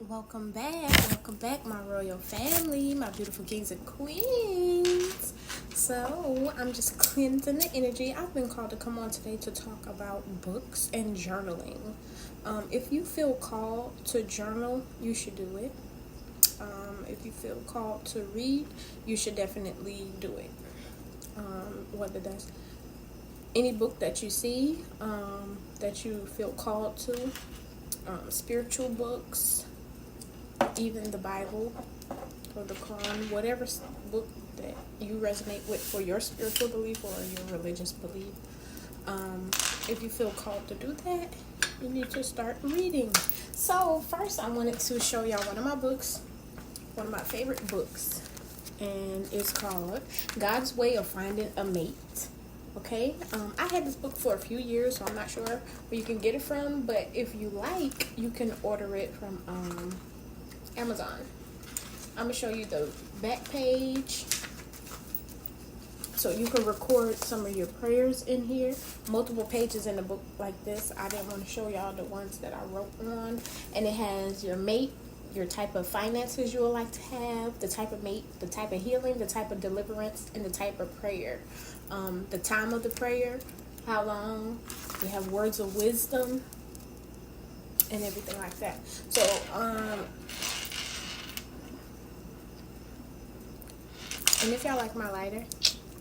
Welcome back, my royal family, my beautiful kings and queens. So, I'm just cleansing the energy. I've been called to come on today to talk about books and journaling. If you feel called to journal, you should do it. If you feel called to read, you should definitely do it. Whether that's any book that you see that you feel called to, spiritual books, even the Bible or the Quran, whatever book that you resonate with for your spiritual belief or your religious belief. If you feel called to do that, you need to start reading. So first I wanted to show y'all one of my books, one of my favorite books, and it's called God's Way of Finding a Mate. Okay, I had this book for a few years, so I'm not sure where you can get it from, but if you like, you can order it from Amazon. I'm gonna show you the back page so you can record some of your prayers in here. Multiple pages in a book like this. I didn't want to show y'all the ones that I wrote on. And it has your mate, your type of finances you would like to have, the type of mate, the type of healing, the type of deliverance, and the type of prayer. The time of the prayer, how long. You have words of wisdom and everything like that. So and if y'all like my lighter,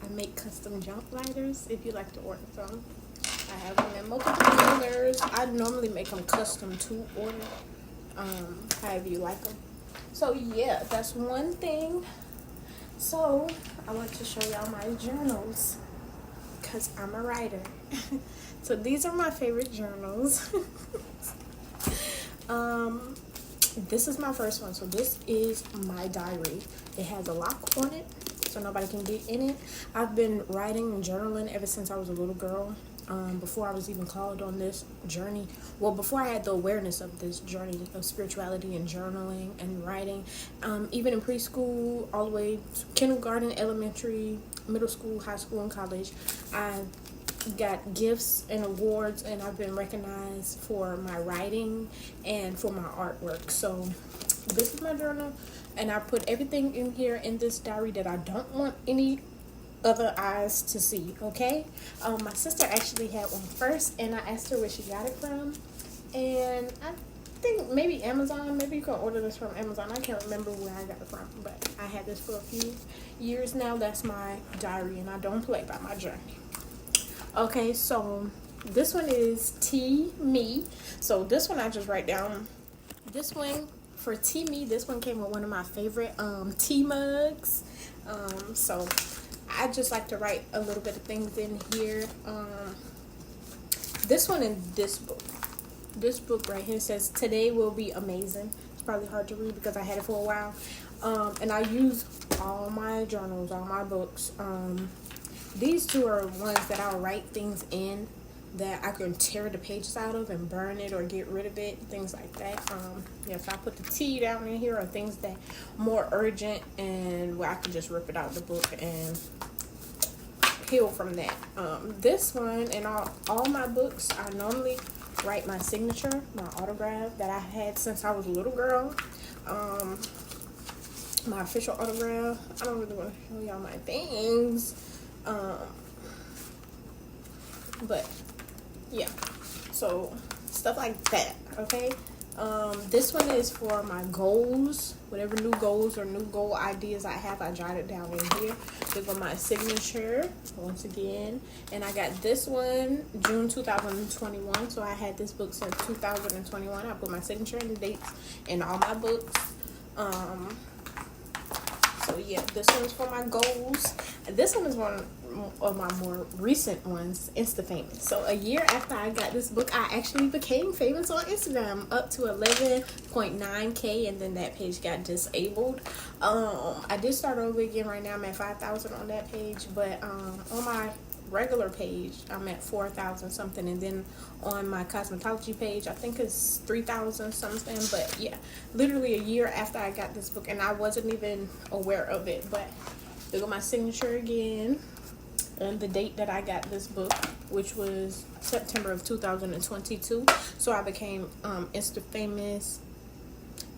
I make custom jump lighters. If you like to order some, I have them in multiple colors. I normally make them custom to order, however you like them. So yeah, that's one thing. So I want to show y'all my journals because I'm a writer. So these are my favorite journals. This is my first one. So this is my diary. It has a lock on it, so nobody can get in it. I've been writing and journaling ever since I was a little girl. Before I was even called on this journey. Well, before I had the awareness of this journey of spirituality and journaling and writing. Even in preschool, all the way to kindergarten, elementary, middle school, high school, and college, I got gifts and awards, and I've been recognized for my writing and for my artwork. So this is my journal, and I put everything in here in this diary that I don't want any other eyes to see. Okay, my sister actually had one first, and I asked her where she got it from, and I think maybe Amazon. Maybe you can order this from Amazon. I can't remember where I got it from, but I had this for a few years now. That's my diary, and I don't play by my journey. Okay, so this one is Tea Me. So this one I just write down. This one for Tea Me, this one came with one of my favorite tea mugs. So I just like to write a little bit of things in here. This one in this book right here says today will be amazing. It's probably hard to read because I had it for a while. And I use all my journals, all my books. These two are ones that I'll write things in that I can tear the pages out of and burn it or get rid of it, things like that. So I put the tea down in here, or things that more urgent and where I can just rip it out of the book and heal from that. This one and all my books, I normally write my signature, my autograph that I had since I was a little girl. My official autograph. I don't really want to show y'all my things. But yeah, so stuff like that. Okay. This one is for my goals, whatever new goals or new goal ideas I have. I jot it down in here. This is my signature once again, and I got this one June 2021. So I had this book since 2021. I put my signature and the dates in all my books. So yeah, this one's for my goals. And this one is one of my more recent ones, Insta famous. So a year after I got this book, I actually became famous on Instagram, up to 11.9K, and then that page got disabled. I did start over again. Right now I'm at 5,000 on that page, but on my regular page I'm at 4,000 something, and then on my cosmetology page I think it's 3,000 something. But yeah, literally a year after I got this book, and I wasn't even aware of it. But look at my signature again and the date that I got this book, which was September of 2022. So I became Insta famous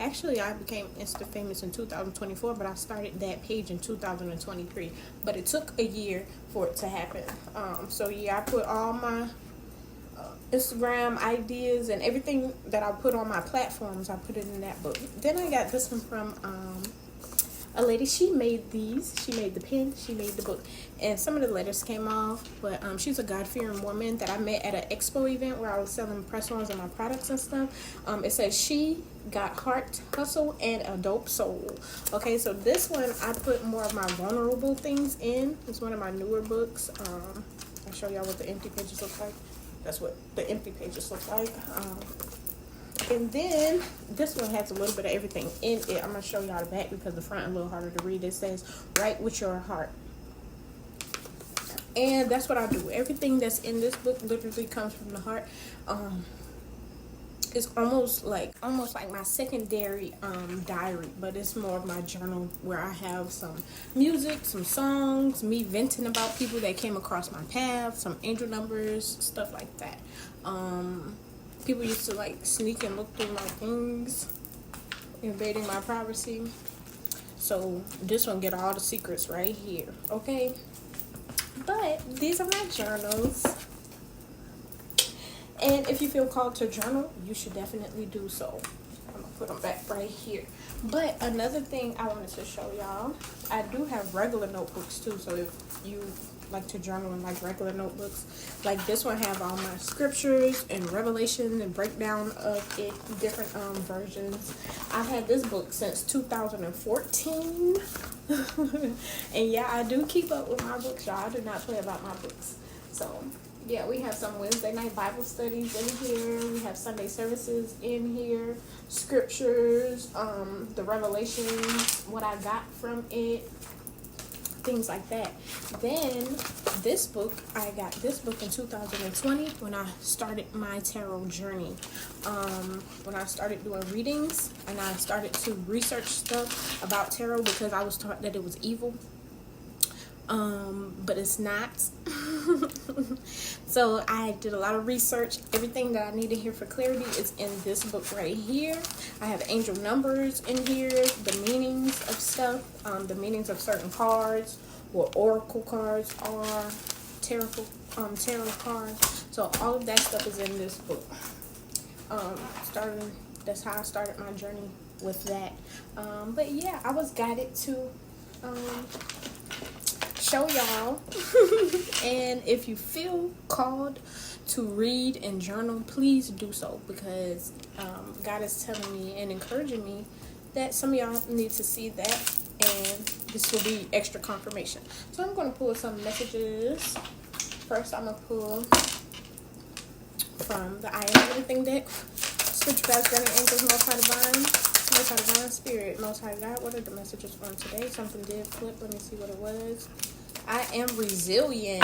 Actually, I became Insta famous in 2024, but I started that page in 2023. But it took a year for it to happen. So yeah, I put all my Instagram ideas and everything that I put on my platforms, I put it in that book. Then I got this one from a lady. She made these. She made the pen. She made the book. And some of the letters came off. But she's a God-fearing woman that I met at an expo event where I was selling press-ons and my products and stuff. It says, she got heart, hustle, and a dope soul. Okay, so this one, I put more of my vulnerable things in. It's one of my newer books. I'll show y'all what the empty pages look like. That's what the empty pages look like. And then this one has a little bit of everything in it. I'm going to show y'all the back because the front is a little harder to read. It says, write with your heart. And that's what I do. Everything that's in this book literally comes from the heart. It's almost like my secondary diary, but it's more of my journal where I have some music, some songs, me venting about people that came across my path, some angel numbers, stuff like that. People used to like sneak and look through my things, invading my privacy. So this one get all the secrets right here, okay? But these are my journals. And if you feel called to journal, you should definitely do so. I'm going to put them back right here. But another thing I wanted to show y'all, I do have regular notebooks too. So if you like to journal in like regular notebooks, like this one have all my scriptures and revelation and breakdown of it, different versions. I've had this book since 2014. And yeah, I do keep up with my books, y'all. I do not play about my books. So yeah, we have some Wednesday night Bible studies in here. We have Sunday services in here. Scriptures, the revelations, what I got from it, things like that. Then this book, I got this book in 2020 when I started my tarot journey. When I started doing readings and I started to research stuff about tarot because I was taught that it was evil. But it's not. So I did a lot of research. Everything that I needed here for clarity is in this book right here. I have angel numbers in here, the meanings of stuff, the meanings of certain cards, what oracle cards are, tarot cards. So all of that stuff is in this book. That's how I started my journey with that. But yeah, I was guided to show y'all. And if you feel called to read and journal, please do so, because God is telling me and encouraging me that some of y'all need to see that, and this will be extra confirmation. So I'm going to pull some messages. First, I'm going to pull from the I Am Everything deck. Spiritual guides, guardian angels, Most High Divine, Most High Divine Spirit, Most High God. What are the messages on today? Something did flip. Let me see what it was. I am resilient.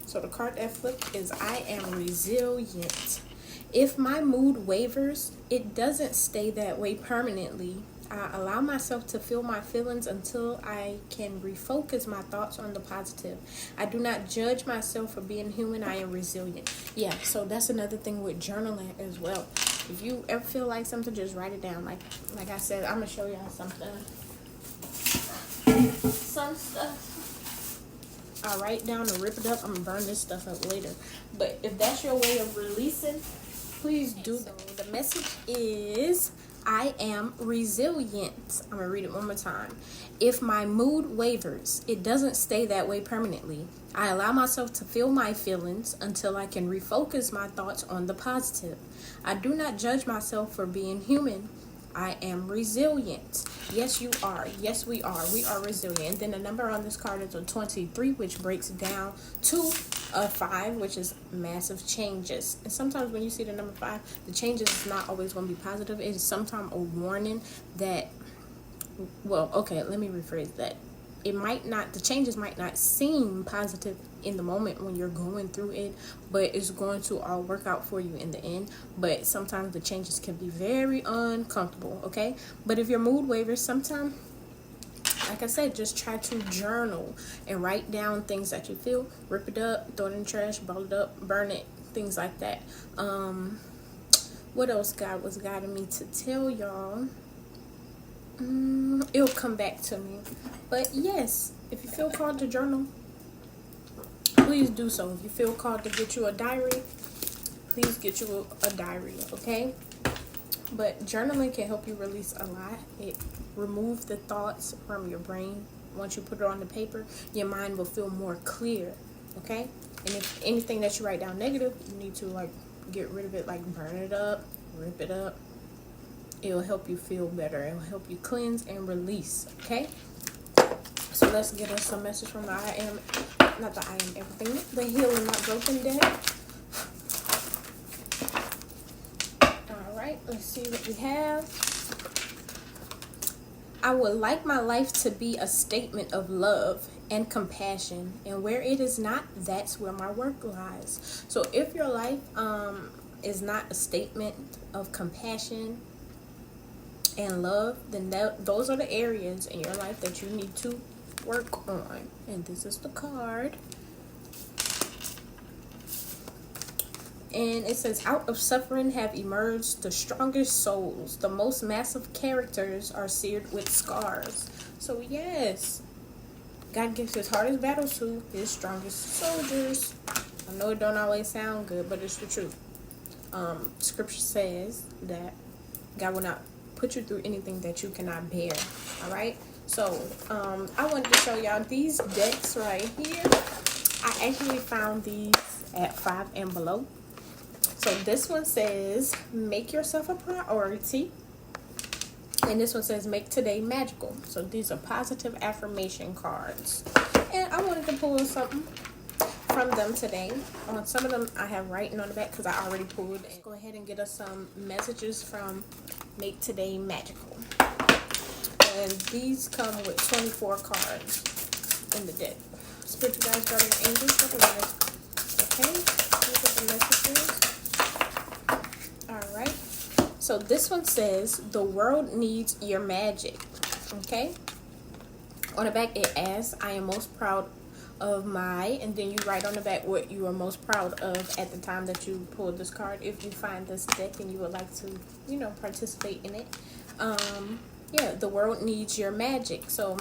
So the card that flipped is I am resilient. If my mood wavers, it doesn't stay that way permanently. I allow myself to feel my feelings until I can refocus my thoughts on the positive. I do not judge myself for being human. I am resilient. Yeah, so that's another thing with journaling as well. If you ever feel like something, just write it down. Like I said, I'm going to show y'all something. Some stuff I write down and rip it up. I'm going to burn this stuff up later. But if that's your way of releasing, please do that. So the message is, I am resilient. I'm going to read it one more time. If my mood wavers, it doesn't stay that way permanently. I allow myself to feel my feelings until I can refocus my thoughts on the positive. I do not judge myself for being human. I am resilient. Yes, you are. Yes, we are. We are resilient. And then the number on this card is a 23, which breaks down to a 5, which is massive changes. And sometimes when you see the number 5, the changes is not always going to be positive. It is sometimes a warning that, well, okay, let me rephrase that. The changes might not seem positive in the moment when you're going through it, but it's going to all work out for you in the end. But sometimes the changes can be very uncomfortable, okay? But if your mood wavers, sometimes, like I said, just try to journal and write down things that you feel. Rip it up, throw it in the trash, bottle it up, burn it, things like that. What else God was guiding me to tell y'all? It'll come back to me. But yes, if you feel called to journal, please do so. If you feel called to get you a diary, please get you a diary, okay? But journaling can help you release a lot. It removes the thoughts from your brain. Once you put it on the paper, your mind will feel more clear, okay? And if anything that you write down negative, you need to like get rid of it, like burn it up, rip it up. It'll help you feel better. It'll help you cleanse and release, okay? So let's get us some message from the I Am Everything, the Healing Not Broken deck. All right, let's see what we have. I would like my life to be a statement of love and compassion, and where it is not, that's where my work lies. So if your life is not a statement of compassion and love, then those are the areas in your life that you need to work on. And this is the card. And it says, out of suffering have emerged the strongest souls. The most massive characters are seared with scars. So yes, God gives his hardest battles to his strongest soldiers. I know it don't always sound good, but it's the truth. Scripture says that God will not put you through anything that you cannot bear. All right. So I wanted to show y'all these decks right here. I actually found these at Five and Below. So this one says, make yourself a priority. And this one says, make today magical. So these are positive affirmation cards. And I wanted to pull something from them today. On some of them I have writing on the back because I already pulled. And go ahead and get us some messages from Make Today Magical. And these come with 24 cards in the deck. Spiritual guides, guardians, angels, representatives. Okay, look at the messages. Alright. So this one says, the world needs your magic. Okay. On the back it asks, I am most proud of my, and then you write on the back what you are most proud of at the time that you pulled this card. If you find this deck and you would like to, participate in it. Yeah, the world needs your magic. So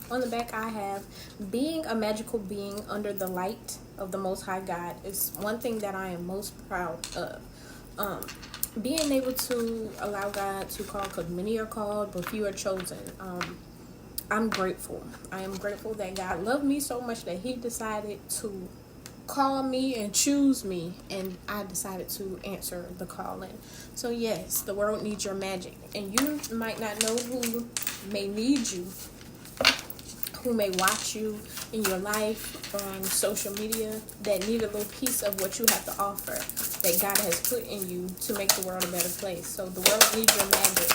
on the back I have, being a magical being under the light of the Most High God is one thing that I am most proud of. Being able to allow God to call, because many are called, but few are chosen. I'm grateful. I am grateful that God loved me so much that he decided to call me and choose me, and I decided to answer the calling. So yes, the world needs your magic, and you might not know who may need you, who may watch you in your life on social media, that need a little piece of what you have to offer that God has put in you to make the world a better place. So the world needs your magic.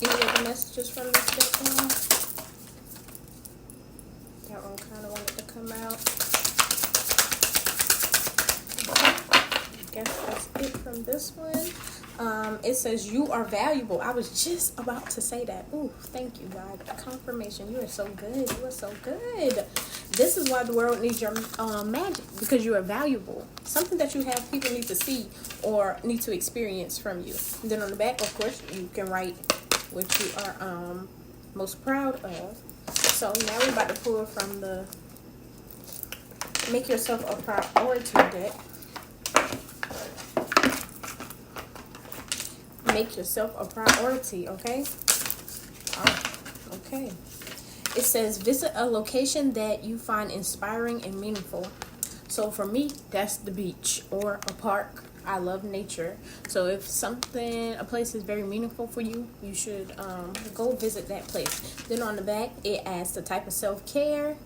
Any other messages from this deck now? That one kind of wanted to come out. I guess that's it from this one. It says, you are valuable. I was just about to say that. Ooh, thank you, God. Confirmation. You are so good. You are so good. This is why the world needs your magic, because you are valuable. Something that you have, people need to see or need to experience from you. And then on the back, of course, you can write what you are most proud of. So now we're about to pull from the Make Yourself a Priority deck. Make yourself a priority, okay? Okay. It says, visit a location that you find inspiring and meaningful. So for me, that's the beach or a park. I love nature. So if a place is very meaningful for you, you should go visit that place. Then on the back, it asks the type of self-care.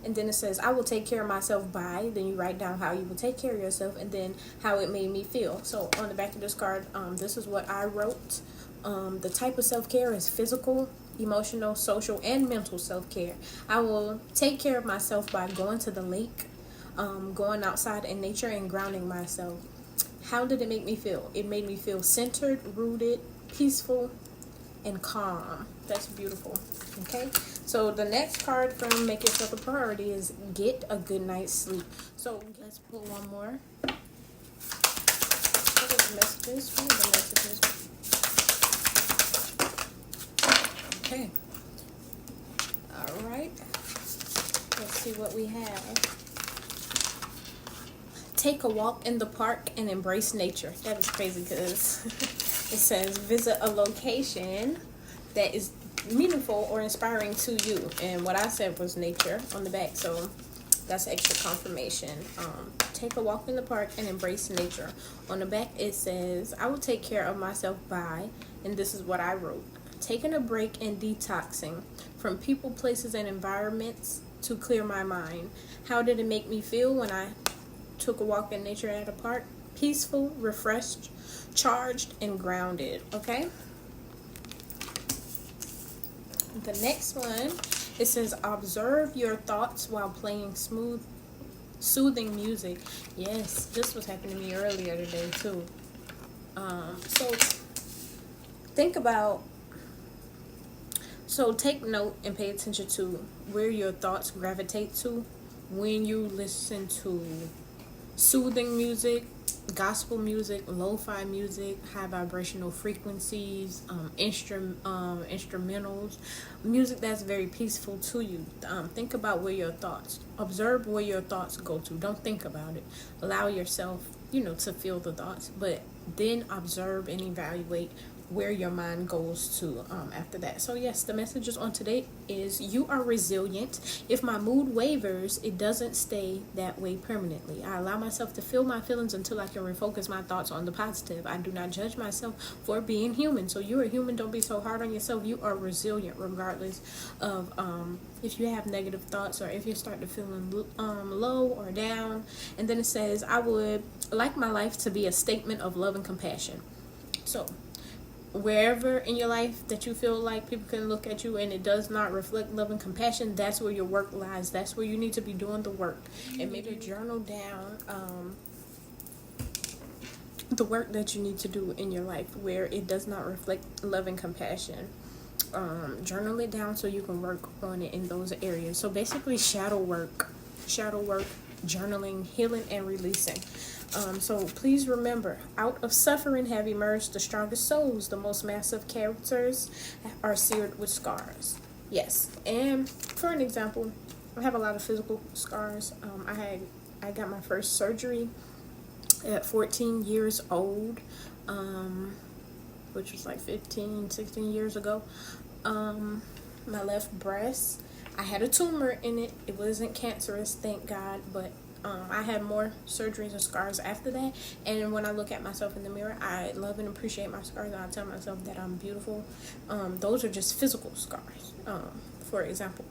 And then it says, I will take care of myself by. Then you write down how you will take care of yourself and then how it made me feel. So on the back of this card, this is what I wrote. The type of self-care is physical, emotional, social, and mental self-care. I will take care of myself by going to the lake, going outside in nature and grounding myself. How did it make me feel? It made me feel centered, rooted, peaceful, and calm. That's beautiful. Okay, so the next card from Make Yourself a Priority is get a good night's sleep. So let's pull one more. messages. One of the messages. Okay. All right. Let's see what we have. Take a walk in the park and embrace nature. That is crazy because it says visit a location that is meaningful or inspiring to you. And what I said was nature on the back. So that's extra confirmation. Take a walk in the park and embrace nature. On the back it says, I will take care of myself by, and this is what I wrote, taking a break and detoxing from people, places, and environments to clear my mind. How did it make me feel when I took a walk in nature at a park? Peaceful, refreshed, charged, and grounded. Okay? The next one, it says, observe your thoughts while playing soothing music. Yes, this was happening to me earlier today too. So think about, so take note and pay attention to where your thoughts gravitate to when you listen to soothing music, gospel music, lo-fi music, high vibrational frequencies, instrumentals, music that's very peaceful to you. Think about where your thoughts, observe where your thoughts go to. Don't think about it. Allow yourself, to feel the thoughts, but then observe and evaluate where your mind goes to after that. So yes, the messages on today is, you are resilient. If my mood wavers, it doesn't stay that way permanently. I allow myself to feel my feelings until I can refocus my thoughts on the positive. I do not judge myself for being human. So you're a human. Don't be so hard on yourself. You are resilient regardless of if you have negative thoughts or if you start to feeling low or down. And then it says, I would like my life to be a statement of love and compassion. So wherever in your life that you feel like people can look at you and it does not reflect love and compassion, that's where your work lies. That's where you need to be doing the work. And maybe journal down the work that you need to do in your life where it does not reflect love and compassion. Journal it down so you can work on it in those areas. So basically shadow work, journaling, healing, and releasing. So please remember, out of suffering have emerged the strongest souls. The most massive characters are seared with scars. Yes. And for an example, I have a lot of physical scars. I got my first surgery at 14 years old, which was like 16 years ago. My left breast, I had a tumor in it. It wasn't cancerous, thank God, but I had more surgeries and scars after that. And when I look at myself in the mirror, I love and appreciate my scars, and I tell myself that I'm beautiful. Those are just physical scars. For example,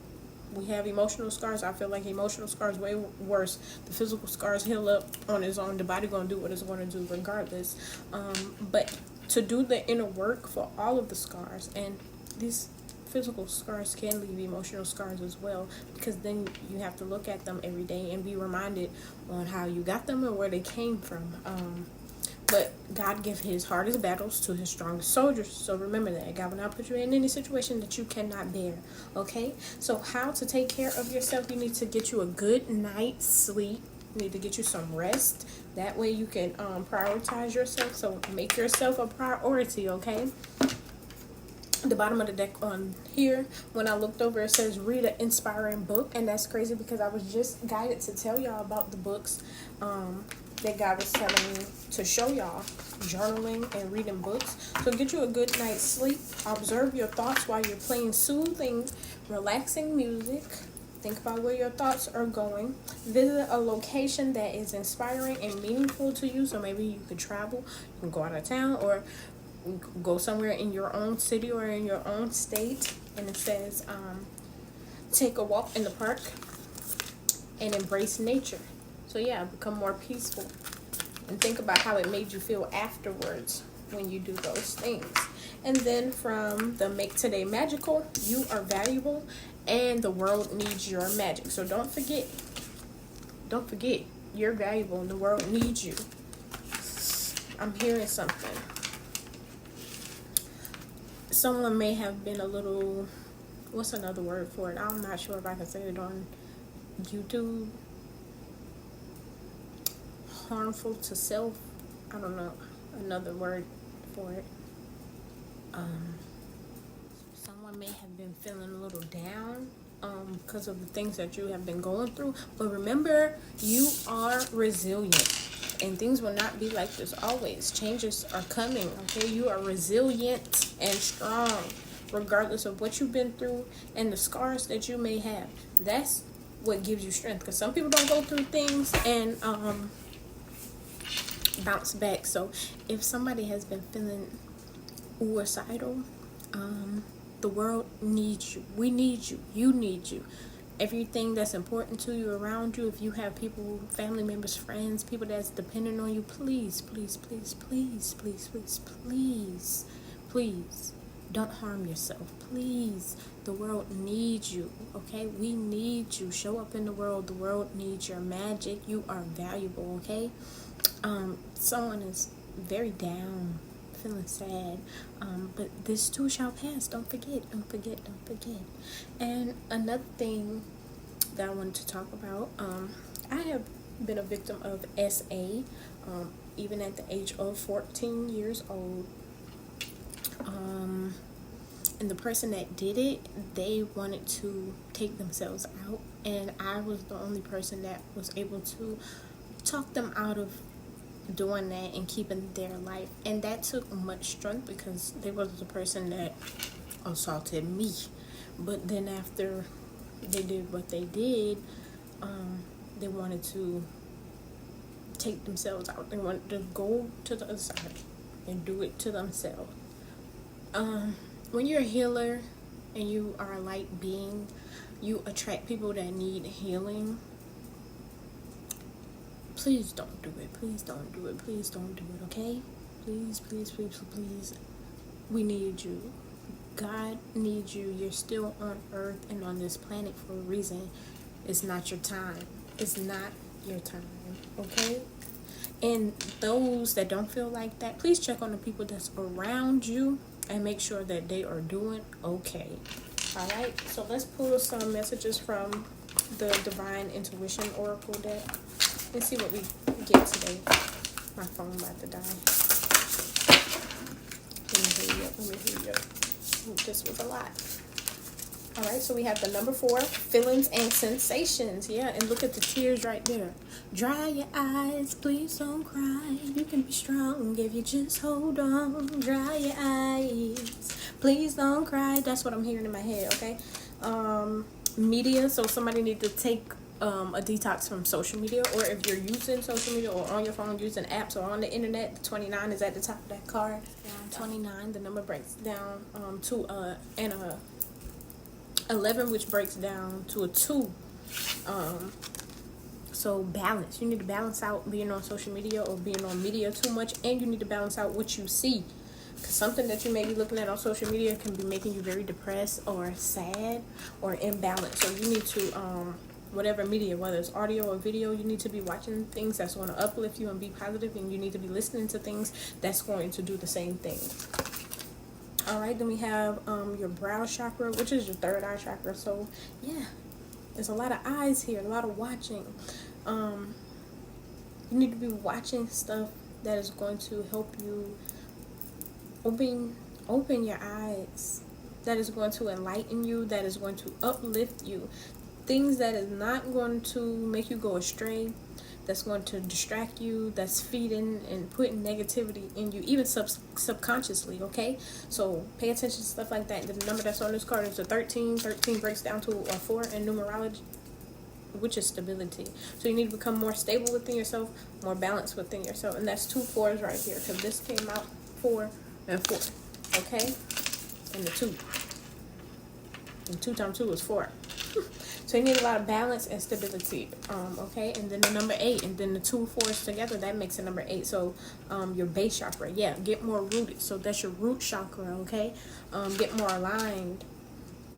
we have emotional scars. I feel like emotional scars way worse. The physical scars heal up on its own. The body gonna do what it's gonna do regardless. But to do the inner work for all of the scars, and these physical scars can leave emotional scars as well, because then you have to look at them every day and be reminded on how you got them and where they came from. But God gives his hardest battles to his strongest soldiers. So remember that. God will not put you in any situation that you cannot bear. Okay? So how to take care of yourself? You need to get you a good night's sleep. You need to get you some rest. That way you can prioritize yourself. So make yourself a priority, okay? The bottom of the deck on here, when I looked over, it says read an inspiring book. And that's crazy because I was just guided to tell y'all about the books that God was telling me to show y'all, journaling and reading books. So get you a good night's sleep. Observe your thoughts while you're playing soothing, relaxing music. Think about where your thoughts are going. Visit a location that is inspiring and meaningful to you. So maybe you could travel, you can go out of town, or go somewhere in your own city or in your own state. And it says take a walk in the park and embrace nature. So yeah, become more peaceful and think about how it made you feel afterwards when you do those things. And then from the Make Today Magical, you are valuable and the world needs your magic. So don't forget, you're valuable and the world needs you. I'm hearing something. Someone may have been a little, what's another word for it? I'm not sure if I can say it on YouTube. Harmful to self. I don't know. another word for it. Someone may have been feeling a little down because of the things that you have been going through. But remember, you are resilient. And things will not be like this always. Changes are coming, okay? You are resilient and strong, regardless of what you've been through and the scars that you may have. That's what gives you strength. Because some people don't go through things and bounce back. So if somebody has been feeling suicidal, the world needs you. We need you. You need you. Everything that's important to you around you, if you have people, family members, friends, people that's dependent on you, please, please, please, please, please, please, please, please, don't harm yourself. Please, the world needs you, okay? We need you. Show up in the world. The world needs your magic. You are valuable, okay? Someone is very down, feeling sad, but this too shall pass. Don't forget. And another thing that I wanted to talk about, I have been a victim of SA, even at the age of 14 years old. And the person that did it, they wanted to take themselves out, and I was the only person that was able to talk them out of doing that and keeping their life. And that took much strength because they was the person that assaulted me. But then after they did what they did, they wanted to take themselves out. They wanted to go to the other side and do it to themselves. When you're a healer and you are a light being, you attract people that need healing. Please don't do it. Please don't do it. Please don't do it, okay? Please, please, please, please. We need you. God needs you. You're still on earth and on this planet for a reason. It's not your time. It's not your time, okay? And those that don't feel like that, please check on the people that's around you and make sure that they are doing okay. All right? So let's pull some messages from the Divine Intuition Oracle deck. Let's see what we get today. My phone about to die. Let me hurry up. Ooh, this was a lot. All right, so we have the number 4, feelings and sensations. Yeah, and look at the tears right there. Dry your eyes, please don't cry. You can be strong if you just hold on. Dry your eyes, please don't cry. That's what I'm hearing in my head, okay? Media, so somebody needs to take a detox from social media, or if you're using social media or on your phone using apps or on the internet, the 29 is at the top of that card. 29, the number breaks down to and a 11, which breaks down to a 2. So balance. You need to balance out being on social media or being on media too much, and you need to balance out what you see. Because something that you may be looking at on social media can be making you very depressed or sad or imbalanced. So you need to whatever media, whether it's audio or video, you need to be watching things that's going to uplift you and be positive, and you need to be listening to things that's going to do the same thing. All right, then we have your brow chakra, which is your third eye chakra. So yeah, there's a lot of eyes here, a lot of watching. You need to be watching stuff that is going to help you open your eyes, that is going to enlighten you, that is going to uplift you. Things that is not going to make you go astray, that's going to distract you, that's feeding and putting negativity in you, even subconsciously, okay? So pay attention to stuff like that. The number that's on this card is a 13. 13 breaks down to a 4 in numerology, which is stability. So you need to become more stable within yourself, more balanced within yourself. And that's 2 4s right here, because this came out 4 and 4, okay? And the 2. And 2 times 2 is 4. So you need a lot of balance and stability, okay? And then the number 8, and then the 2 4s together, that makes a number 8. So your base chakra, yeah, get more rooted. So that's your root chakra, okay? Get more aligned